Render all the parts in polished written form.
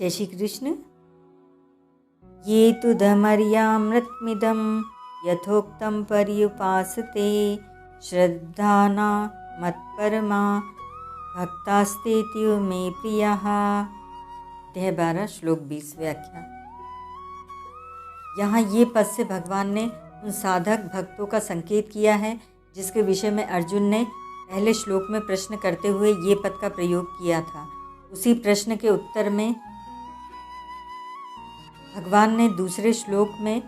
जय श्री कृष्ण। ये तु धमर्यामृतमिदं यथोक्तं पर्युपासते श्रद्धाना मत्परमा भक्तास्तेत्यु मे प्रियः। अध्याय 12 श्लोक 20 व्याख्या। यहाँ ये पद से भगवान ने उन साधक भक्तों का संकेत किया है जिसके विषय में अर्जुन ने पहले श्लोक में प्रश्न करते हुए ये पद का प्रयोग किया था। उसी प्रश्न के उत्तर में भगवान ने दूसरे श्लोक में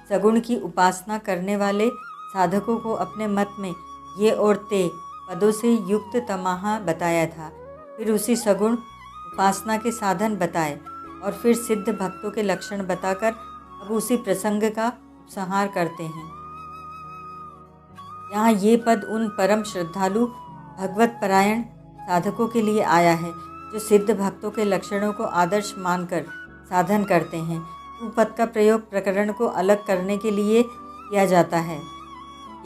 सगुण की उपासना करने वाले साधकों को अपने मत में ये और ते पदों से युक्त तमाहा बताया था। फिर उसी सगुण उपासना के साधन बताए और फिर सिद्ध भक्तों के लक्षण बताकर अब उसी प्रसंग का उपसंहार करते हैं। यहाँ ये पद उन परम श्रद्धालु भगवत परायण साधकों के लिए आया है जो सिद्ध भक्तों के लक्षणों को आदर्श मानकर साधन करते हैं। तू पद का प्रयोग प्रकरण को अलग करने के लिए किया जाता है।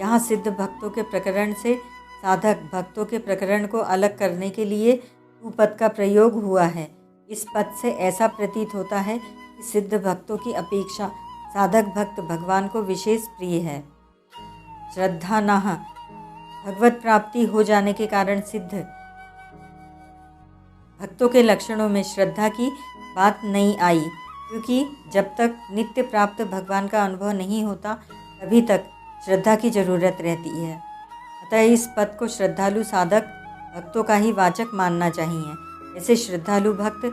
यहाँ सिद्ध भक्तों के प्रकरण से साधक भक्तों के प्रकरण को अलग करने के लिए तू पद का प्रयोग हुआ है। इस पद से ऐसा प्रतीत होता है कि सिद्ध भक्तों की अपेक्षा साधक भक्त भगवान को विशेष प्रिय है। श्रद्धा नाह भगवत प्राप्ति हो जाने के कारण सिद्ध भक्तों के लक्षणों में श्रद्धा की बात नहीं आई, क्योंकि जब तक नित्य प्राप्त भगवान का अनुभव नहीं होता तभी तक श्रद्धा की जरूरत रहती है। अतः इस पद को श्रद्धालु साधक भक्तों का ही वाचक मानना चाहिए। ऐसे श्रद्धालु भक्त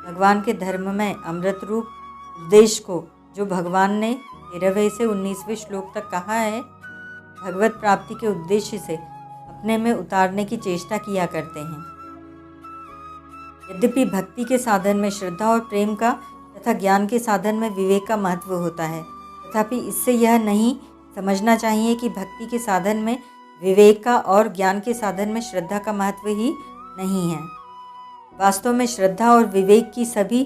भगवान के धर्ममय अमृत रूप उपदेश को जो भगवान ने 13वें से 19वें श्लोक तक कहा है, भगवत प्राप्ति के उद्देश्य से अपने में उतारने की चेष्टा किया करते हैं। यद्यपि भक्ति के साधन में श्रद्धा और प्रेम का तथा ज्ञान के साधन में विवेक का महत्व होता है, तथापि इससे यह नहीं समझना चाहिए कि भक्ति के साधन में विवेक का और ज्ञान के साधन में श्रद्धा का महत्व ही नहीं है। वास्तव में श्रद्धा और विवेक की सभी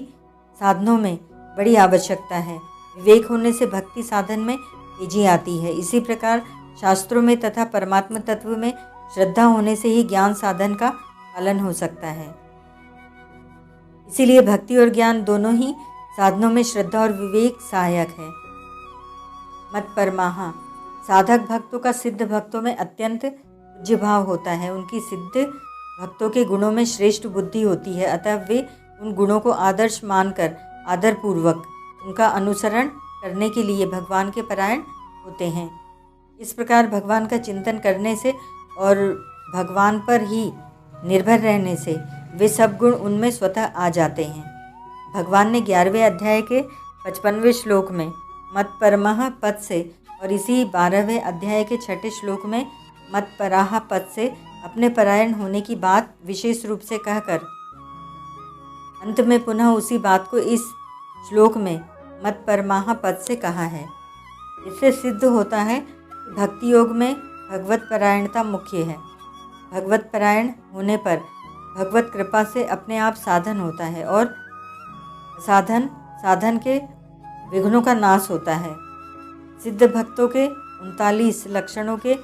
साधनों में बड़ी आवश्यकता है। विवेक होने से भक्ति साधन में तेजी आती है। इसी प्रकार शास्त्रों में तथा परमात्मा तत्व में श्रद्धा होने से ही ज्ञान साधन का पालन हो सकता है। इसीलिए भक्ति और ज्ञान दोनों ही साधनों में श्रद्धा और विवेक सहायक है। मत परमाहा साधक भक्तों का सिद्ध भक्तों में अत्यंत पूज्य भाव होता है। उनकी सिद्ध भक्तों के गुणों में श्रेष्ठ बुद्धि होती है, अतः वे उन गुणों को आदर्श मानकर आदरपूर्वक उनका अनुसरण करने के लिए भगवान के परायण होते हैं। इस प्रकार भगवान का चिंतन करने से और भगवान पर ही निर्भर रहने से वे सब गुण उनमें स्वतः आ जाते हैं। भगवान ने 11वें अध्याय के 55वें श्लोक में मत परमः पद से और इसी 12वें अध्याय के 6ठे श्लोक में मत पराह पद से अपने परायण होने की बात विशेष रूप से कहकर अंत में पुनः उसी बात को इस श्लोक में मत परमाह पद से कहा है। इससे सिद्ध होता है कि भक्ति योग में भगवत परायणता मुख्य है। भगवत परायण होने पर भगवत कृपा से अपने आप साधन होता है और साधन के विघ्नों का नाश होता है। सिद्ध भक्तों के 39 लक्षणों के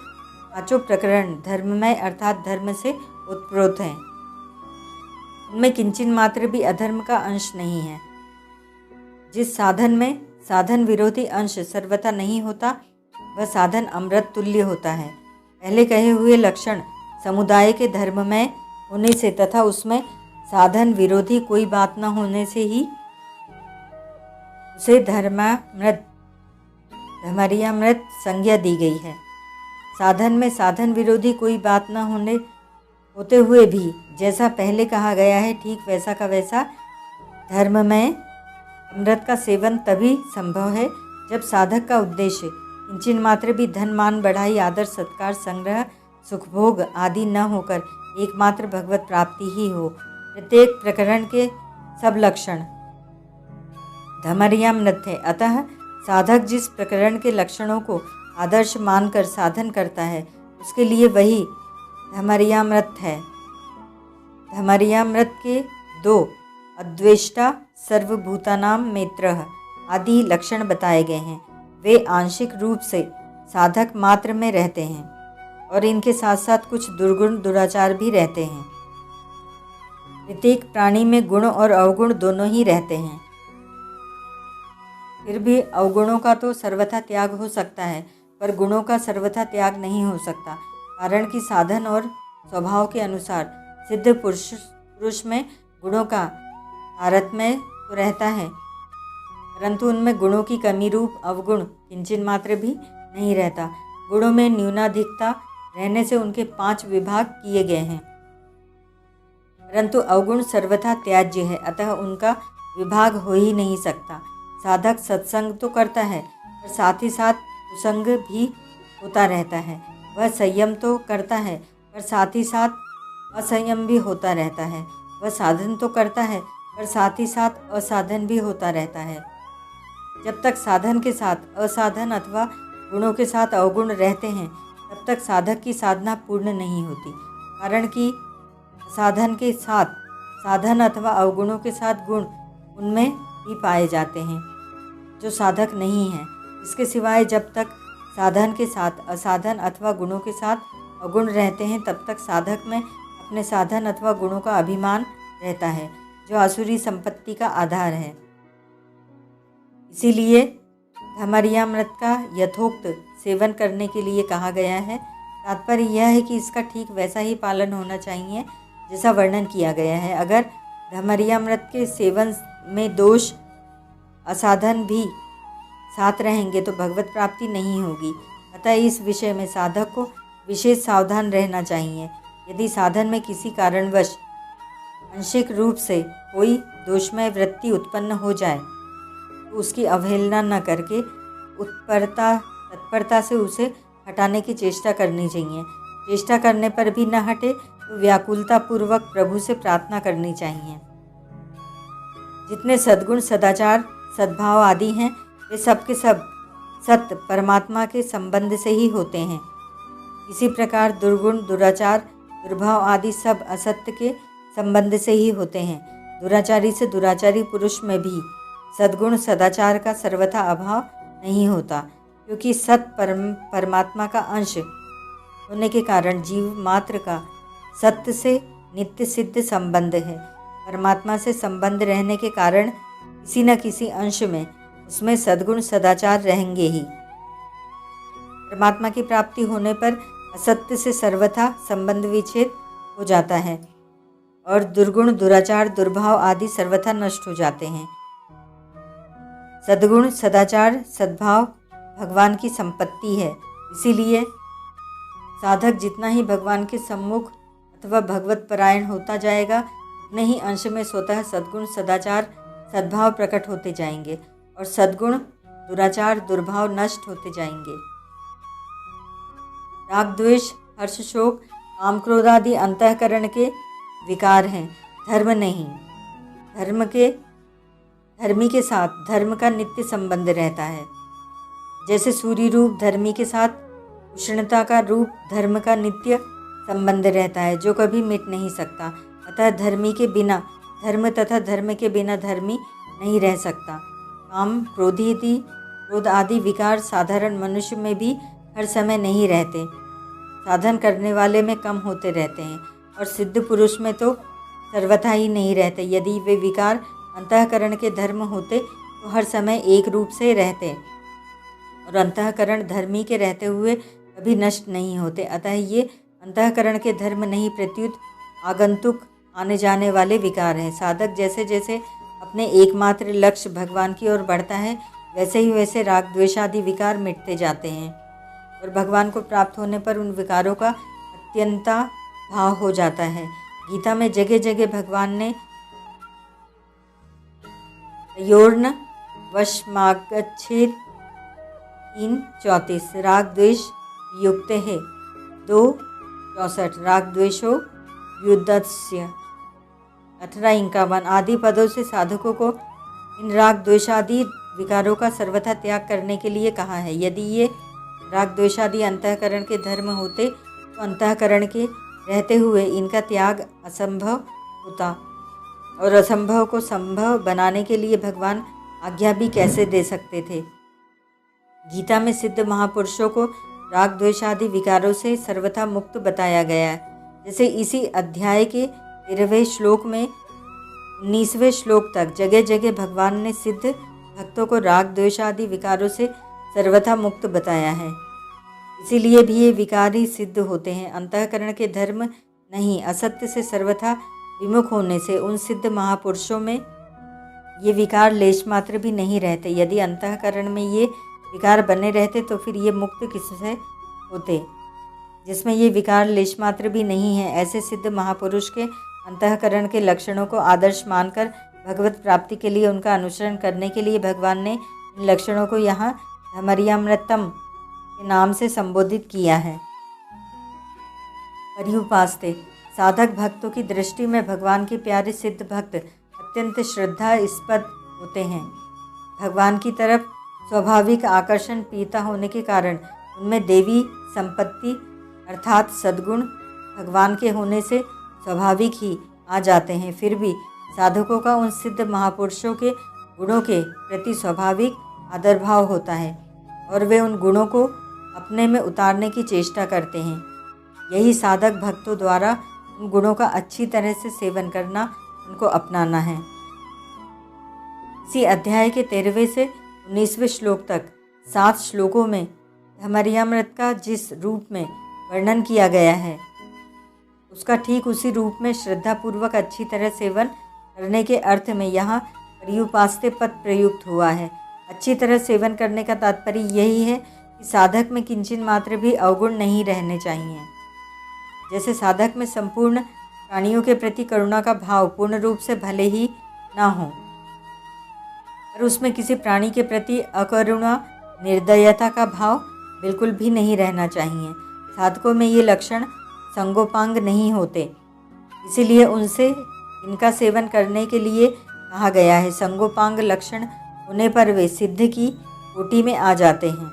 5 प्रकरण धर्ममय अर्थात धर्म से उत्प्रोत हैं। उनमें किंचन मात्र भी अधर्म का अंश नहीं है। जिस साधन में साधन विरोधी अंश सर्वथा नहीं होता वह साधन अमृत तुल्य होता है। पहले कहे हुए लक्षण समुदाय के धर्ममय होने से तथा उसमें साधन विरोधी कोई बात न होने से ही उसे धर्मार्यामृत संज्ञा दी गई है। साधन में साधन विरोधी कोई बात न होते हुए भी जैसा पहले कहा गया है ठीक वैसा का वैसा धर्ममय अमृत का सेवन तभी संभव है जब साधक का उद्देश्य किंचन मात्र भी धन मान बढ़ाई आदर सत्कार संग्रह सुखभोग आदि न होकर एकमात्र भगवत प्राप्ति ही हो। प्रत्येक प्रकरण के सब लक्षण धमर्यामृत है। अतः साधक जिस प्रकरण के लक्षणों को आदर्श मानकर साधन करता है उसके लिए वही धमर्यामृत है। धमर्यामृत के 2 अद्वेष्टा सर्वभूतानां मैत्रः आदि लक्षण बताए गए हैं। वे आंशिक रूप से साधक मात्र में रहते हैं और इनके साथ साथ कुछ दुर्गुण दुराचार भी रहते हैं। प्रत्येक प्राणी में गुण और अवगुण दोनों ही रहते हैं। फिर भी अवगुणों का तो सर्वथा त्याग हो सकता है, पर गुणों का सर्वथा त्याग नहीं हो सकता, कारण कि साधन और स्वभाव के अनुसार सिद्ध पुरुष में गुणों का तारतम्य तो रहता है, परंतु उनमें गुणों की कमी रूप अवगुण किंचित मात्र भी नहीं रहता। गुणों में न्यूनाधिकता रहने से उनके 5 विभाग किए गए हैं, परंतु अवगुण सर्वथा त्याज्य है, अतः उनका विभाग हो ही नहीं सकता। साधक सत्संग तो करता है, पर साथ ही साथ कुसंग भी होता रहता है। वह संयम तो करता है, पर साथ ही साथ असंयम भी होता रहता है। वह साधन तो करता है, पर साथ ही साथ असाधन भी होता रहता है। जब तक साधन के साथ असाधन अथवा गुणों के साथ अवगुण रहते हैं, तब तक साधक की साधना पूर्ण नहीं होती, कारण कि साधन के साथ साधन अथवा अवगुणों के साथ गुण उनमें भी पाए जाते हैं जो साधक नहीं है। इसके सिवाय जब तक साधन के साथ असाधन अथवा गुणों के साथ अवगुण रहते हैं, तब तक साधक में अपने साधन अथवा गुणों का अभिमान रहता है, जो आसुरी संपत्ति का आधार है। इसीलिए धमरियामृत का यथोक्त सेवन करने के लिए कहा गया है। तात्पर्य यह है कि इसका ठीक वैसा ही पालन होना चाहिए जैसा वर्णन किया गया है। अगर धमरियामृत के सेवन में दोष असाधन भी साथ रहेंगे तो भगवत प्राप्ति नहीं होगी। अतः इस विषय में साधक को विशेष सावधान रहना चाहिए। यदि साधन में किसी कारणवश आंशिक रूप से कोई दोषमय वृत्ति उत्पन्न हो जाए तो उसकी अवहेलना न करके तत्परता से उसे हटाने की चेष्टा करनी चाहिए। चेष्टा करने पर भी न हटे तो व्याकुलता पूर्वक प्रभु से प्रार्थना करनी चाहिए। जितने सद्गुण सदाचार सद्भाव आदि हैं, वे सब के सब सत्य परमात्मा के संबंध से ही होते हैं। इसी प्रकार दुर्गुण दुराचार दुर्भाव आदि सब असत्य के संबंध से ही होते हैं। दुराचारी से दुराचारी पुरुष में भी सद्गुण सदाचार का सर्वथा अभाव नहीं होता, क्योंकि सत्य परमात्मा का अंश होने के कारण जीव मात्र का सत्य से नित्य सिद्ध संबंध है। परमात्मा से संबंध रहने के कारण किसी न किसी अंश में उसमें सद्गुण सदाचार रहेंगे ही। परमात्मा की प्राप्ति होने पर असत्य से सर्वथा संबंध विच्छेद हो जाता है और दुर्गुण दुराचार दुर्भाव आदि सर्वथा नष्ट हो जाते हैं। सद्गुण सदाचार सद्भाव भगवान की संपत्ति है। इसीलिए साधक जितना ही भगवान के सम्मुख अथवा भगवत परायण होता जाएगा, उतने ही अंश में स्वतः सद्गुण सदाचार सद्भाव प्रकट होते जाएंगे और सद्गुण दुराचार दुर्भाव नष्ट होते जाएंगे। राग द्वेष हर्ष शोक काम क्रोध आदि अंतःकरण के विकार हैं, धर्म नहीं। धर्मी के साथ धर्म का नित्य संबंध रहता है। जैसे सूर्य रूप धर्मी के साथ उष्णता का रूप धर्म का नित्य संबंध रहता है, जो कभी मिट नहीं सकता। अतः धर्मी के बिना धर्म तथा धर्म के बिना धर्मी नहीं रह सकता। काम क्रोध आदि विकार साधारण मनुष्य में भी हर समय नहीं रहते, साधन करने वाले में कम होते रहते हैं और सिद्ध पुरुष में तो सर्वथा ही नहीं रहते। यदि वे विकार अंतःकरण के धर्म होते तो हर समय एक रूप से रहते और अंतःकरण धर्मी के रहते हुए कभी नष्ट नहीं होते। अतः ये अंतःकरण के धर्म नहीं, प्रत्युत आगंतुक आने जाने वाले विकार हैं। साधक जैसे जैसे अपने एकमात्र लक्ष्य भगवान की ओर बढ़ता है, वैसे ही वैसे राग द्वेष आदि विकार मिटते जाते हैं और भगवान को प्राप्त होने पर उन विकारों का अत्यंता भाव हो जाता है। गीता में जगह जगह भगवान ने योर्न वशमागच्छेद 3:34 राग द्वेष युक्त है 2:64 राग द्वेषो युद्धस्य 18:51 आदि पदों से साधकों को इन राग द्वेषादि विकारों का सर्वथा त्याग करने के लिए कहा है। यदि ये राग द्वेषादि अंतःकरण के धर्म होते तो अंतःकरण के रहते हुए इनका त्याग असंभव होता और असंभव को संभव बनाने के लिए भगवान आज्ञा भी कैसे दे सकते थे। गीता में सिद्ध महापुरुषों को राग द्वेषादि विकारों से सर्वथा मुक्त बताया गया है। जैसे इसी अध्याय के 13वें श्लोक में 19वें श्लोक तक जगह जगह भगवान ने सिद्ध भक्तों को राग द्वेष आदि विकारों से सर्वथा मुक्त बताया है। इसीलिए भी ये विकार ही सिद्ध होते हैं। अंतःकरण के धर्म नहीं, असत्य से सर्वथा विमुख होने से उन सिद्ध महापुरुषों में ये विकार लेश मात्र भी नहीं रहते। यदि अंतःकरण में ये विकार बने रहते तो फिर ये मुक्त किससे होते, जिसमें ये विकार लेश मात्र भी नहीं है। ऐसे सिद्ध महापुरुष के अंतःकरण के लक्षणों को आदर्श मानकर भगवत प्राप्ति के लिए उनका अनुसरण करने के लिए भगवान ने इन लक्षणों को यहाँ धैर्यमृतम के नाम से संबोधित किया है। पर्युपास्ते, साधक भक्तों की दृष्टि में भगवान के प्यारे सिद्ध भक्त अत्यंत श्रद्धास्पद होते हैं। भगवान की तरफ स्वाभाविक आकर्षण पीता होने के कारण उनमें देवी संपत्ति अर्थात सद्गुण भगवान के होने से स्वाभाविक ही आ जाते हैं। फिर भी साधकों का उन सिद्ध महापुरुषों के गुणों के प्रति स्वाभाविक आदरभाव होता है और वे उन गुणों को अपने में उतारने की चेष्टा करते हैं। यही साधक भक्तों द्वारा उन गुणों का अच्छी तरह से सेवन करना, उनको अपनाना है। इसी अध्याय के 13वें से 19वें श्लोक तक 7 श्लोकों में धैर्यामृत का जिस रूप में वर्णन किया गया है उसका ठीक उसी रूप में श्रद्धापूर्वक अच्छी तरह सेवन करने के अर्थ में यहाँ पर्युपास्ते पद प्रयुक्त हुआ है। अच्छी तरह सेवन करने का तात्पर्य यही है कि साधक में किंचन मात्र भी अवगुण नहीं रहने चाहिए। जैसे साधक में संपूर्ण प्राणियों के प्रति करुणा का भाव पूर्ण रूप से भले ही ना हो, पर उसमें किसी प्राणी के प्रति अकरुणा निर्दयता का भाव बिल्कुल भी नहीं रहना चाहिए। साधकों में ये लक्षण संगोपांग नहीं होते, इसीलिए उनसे इनका सेवन करने के लिए कहा गया है। संगोपांग लक्षण होने पर वे सिद्ध की कोटि में आ जाते हैं।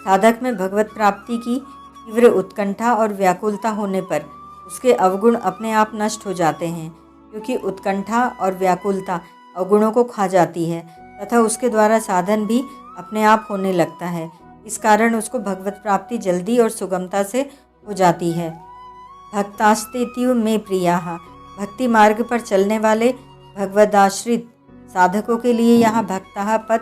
साधक में भगवत प्राप्ति की तीव्र उत्कंठा और व्याकुलता होने पर उसके अवगुण अपने आप नष्ट हो जाते हैं, क्योंकि उत्कंठा और व्याकुलता अवगुणों को खा जाती है तथा उसके द्वारा साधन भी अपने आप होने लगता है। इस कारण उसको भगवत प्राप्ति जल्दी और सुगमता से हो जाती है। भक्तास्तेत्यु में प्रियाः, भक्ति मार्ग पर चलने वाले भगवदाश्रित साधकों के लिए यहाँ भक्तः पद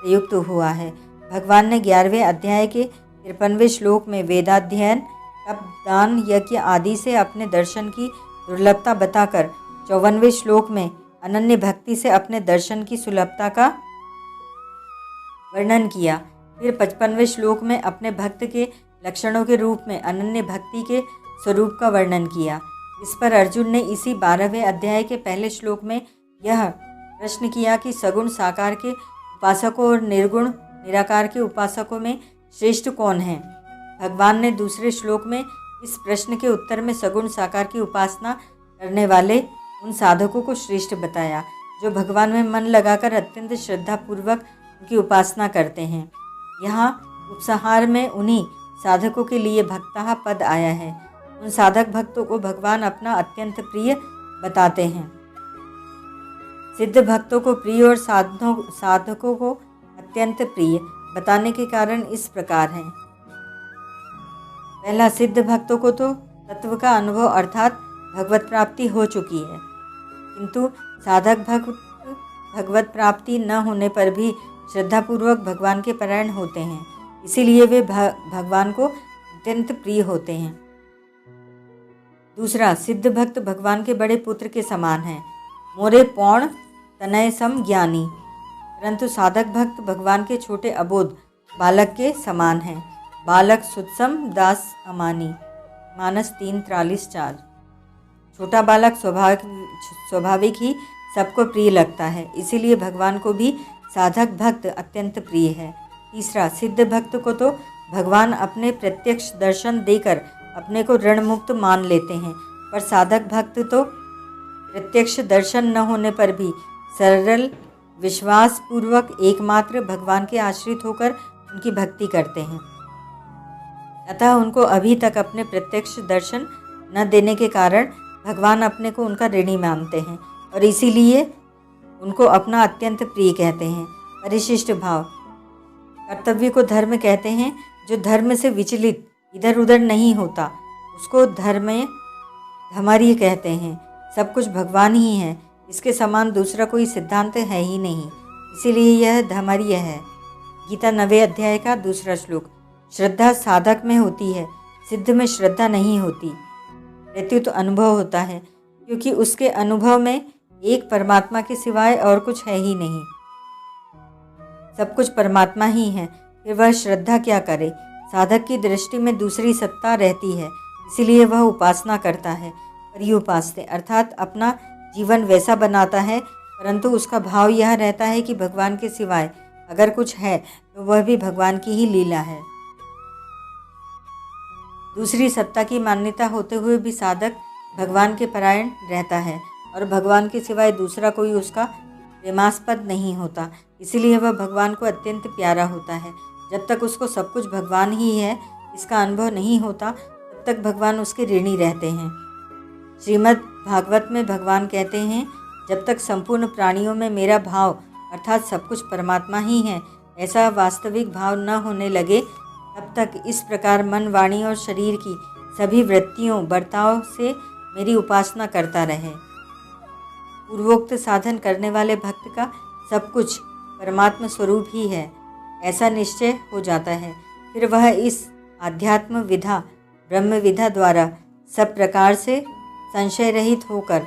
प्रयुक्त हुआ है। भगवान ने 11वें अध्याय के 53वें श्लोक में वेदाध्ययन, तप, दान, यज्ञ आदि से अपने दर्शन की दुर्लभता बताकर 54वें श्लोक में अनन्य भक्ति से अपने दर्शन की सुलभता का वर्णन किया। फिर 55वें श्लोक में अपने भक्त के लक्षणों के रूप में अनन्य भक्ति के स्वरूप का वर्णन किया। इस पर अर्जुन ने इसी 12वें अध्याय के पहले श्लोक में यह प्रश्न किया कि सगुण साकार के उपासकों और निर्गुण निराकार के उपासकों में श्रेष्ठ कौन है। भगवान ने दूसरे श्लोक में इस प्रश्न के उत्तर में सगुण साकार की उपासना करने वाले उन साधकों को श्रेष्ठ बताया जो भगवान में मन लगाकर अत्यंत श्रद्धापूर्वक उनकी उपासना करते हैं। यहाँ उपसंहार में उन्हीं साधकों के लिए भक्तः पद आया है। उन साधक भक्तों को भगवान अपना अत्यंत प्रिय बताते हैं। सिद्ध भक्तों को प्रिय और साधकों को अत्यंत प्रिय बताने के कारण इस प्रकार हैं। पहला, सिद्ध भक्तों को तो तत्व का अनुभव अर्थात भगवत प्राप्ति हो चुकी है, किंतु साधक भक्त भगवत प्राप्ति न होने पर भी श्रद्धापूर्वक भगवान के परायण होते हैं, इसीलिए वे भगवान को अत्यंत प्रिय होते हैं। दूसरा, सिद्ध भक्त भगवान के बड़े पुत्र के समान हैं, मोरे पौण तनय सम ज्ञानी, परंतु साधक भक्त भगवान के छोटे अबोध बालक के समान हैं। बालक सुत्सम दास अमानी, मानस 3:43-4। छोटा बालक स्वाभाविक ही सबको प्रिय लगता है, इसीलिए भगवान को भी साधक भक्त अत्यंत प्रिय है। तीसरा, सिद्ध भक्त को तो भगवान अपने प्रत्यक्ष दर्शन देकर अपने को ऋण मुक्त मान लेते हैं, पर साधक भक्त तो प्रत्यक्ष दर्शन न होने पर भी सरल विश्वास पूर्वक एकमात्र भगवान के आश्रित होकर उनकी भक्ति करते हैं। अतः उनको अभी तक अपने प्रत्यक्ष दर्शन न देने के कारण भगवान अपने को उनका ऋणी मानते हैं और इसीलिए उनको अपना अत्यंत प्रिय कहते हैं। परिशिष्ट भाव, कर्तव्य को धर्म कहते हैं। जो धर्म से विचलित इधर उधर नहीं होता उसको धर्मार्य कहते हैं। सब कुछ भगवान ही है, इसके समान दूसरा कोई सिद्धांत है ही नहीं, इसीलिए यह धैर्य है। गीता 9वें अध्याय का 2 श्लोक। श्रद्धा साधक में होती है, सिद्ध में श्रद्धा नहीं होती। प्रत्युत अनुभव होता है, क्योंकि उसके अनुभव में एक परमात्मा के सिवाय और कुछ है ही नहीं। सब कुछ परमात्मा ही है, फिर वह श्रद्धा क्या करे। साधक की दृष्टि में दूसरी सत्ता रहती है, इसीलिए वह उपासना करता है। पर्युपास्ते अर्थात अपना जीवन वैसा बनाता है, परंतु उसका भाव यह रहता है कि भगवान के सिवाय अगर कुछ है तो वह भी भगवान की ही लीला है। दूसरी सत्ता की मान्यता होते हुए भी साधक भगवान के परायण रहता है और भगवान के सिवाय दूसरा कोई उसका प्रेमास्पद नहीं होता, इसीलिए वह भगवान को अत्यंत प्यारा होता है। जब तक उसको सब कुछ भगवान ही है इसका अनुभव नहीं होता, तब तक भगवान उसके ऋणी रहते हैं। श्रीमद् भागवत में भगवान कहते हैं, जब तक संपूर्ण प्राणियों में मेरा भाव अर्थात सब कुछ परमात्मा ही है ऐसा वास्तविक भाव न होने लगे, तब तक इस प्रकार मन, वाणी और शरीर की सभी वृत्तियों, बर्ताव से मेरी उपासना करता रहे। पूर्वोक्त साधन करने वाले भक्त का सब कुछ परमात्मा स्वरूप ही है ऐसा निश्चय हो जाता है। फिर वह इस आध्यात्म विधा, ब्रह्म विधा द्वारा सब प्रकार से संशय रहित होकर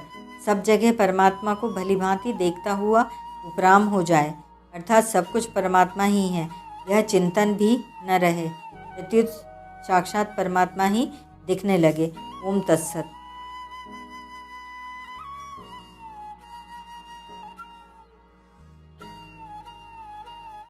सब जगह परमात्मा को भलीभांति देखता हुआ उपराम हो जाए, अर्थात सब कुछ परमात्मा ही है, यह चिंतन भी न रहे, प्रत्युत साक्षात परमात्मा ही दिखने लगे। ओम तत्सत।